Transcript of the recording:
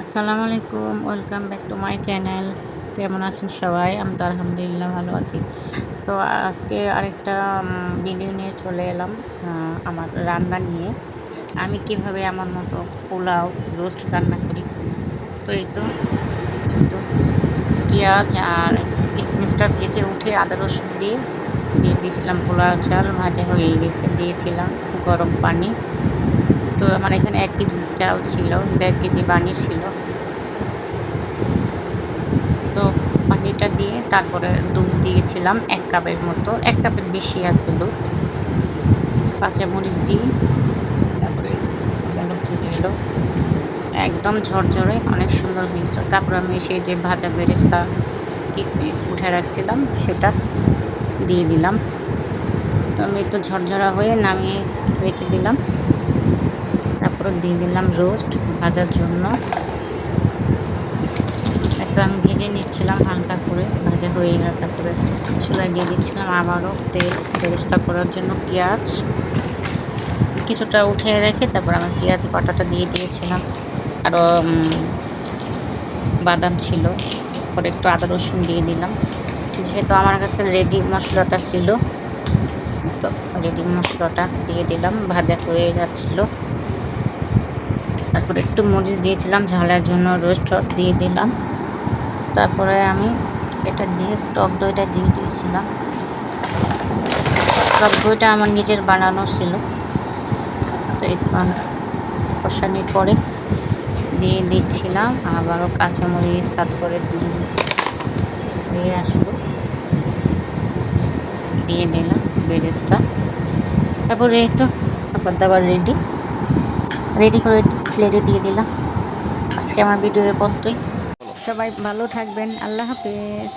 আসসালামু আলাইকুম, welcome back to my channel. কেমন আছেন সবাই? আমি তো আলহামদুলিল্লাহ ভালো আছি। তো আজকে আরেকটা ভিডিও নিয়ে চলে এলাম আমার রান্না নিয়ে। আমি কিভাবে আমার মতো পোলাও রোস্ট রান্না করি। তো এই তো একটু পেঁয়াজ আর কিশমিশটা ভেজে উঠে আদা রসুন দিয়ে দিয়েছিলাম। পোলাও চাল ভাজা হয়ে গেছে, দিয়েছিলাম গরম পানি। তো আমার এখানে 1 কেজি চাল ছিল, 1.5 কেজি পানি ছিল। তো পানিটা দিয়ে তারপরে দুধ দিয়েছিলাম 1 কাপের মতো, 1 কাপের বেশি আছে দুধ। কাঁচামরিচ দিয়ে তারপরে বলক চলে এলো, একদম ঝরঝরে অনেক সুন্দর হয়েছিল। তারপর আমি সেই যে ভাজা বেরেস্তা কিশমিশ উঠে রাখছিলাম সেটা দিয়ে দিলাম। তো আমি একটু ঝরঝরা হয়ে নামিয়ে রেখে দিলাম। তারপরে দিয়ে দিলাম রোস্ট ভাজার জন্য। একটা আমি ভেজে নিচ্ছিলাম হালকা করে, ভাজা হয়ে গেলে তারপরে চুলায় দিয়ে দিচ্ছিলাম আবারও তেল বেরেস্তা করার জন্য। পেঁয়াজ কিছুটা উঠে রেখে তারপর আমি পেঁয়াজ বাটাটা দিয়ে দিয়েছিলাম। আরও বাদাম ছিল, পরে একটু আদা রসুন দিয়ে দিলাম। যেহেতু আমার কাছে রেডি মশলাটা ছিল, তো রেডি মশলাটা দিয়ে দিলাম। ভাজা হয়ে যাচ্ছিল, তারপরে একটু মরিচ দিয়েছিলাম ঝালের জন্য, রোস্ট দিয়ে দিলাম। তারপরে আমি এটা দিয়ে টক দইটা দিয়ে দিয়েছিলাম। টক দইটা আমার নিজের বানানো ছিল। তো এই তো কষানোর পরে দিয়ে দিচ্ছিলাম আবারও কাঁচামরিচ, তারপরে দিয়ে আসলো, দিয়ে দিলাম বেরেস্তা। তারপরে এই তো খাবার দাবার রেডি করে প্লেটে দিয়ে দিলাম। আজকে আমার ভিডিও এ পর্যন্তই। সবাই ভালো থাকবেন, আল্লাহ হাফেজ।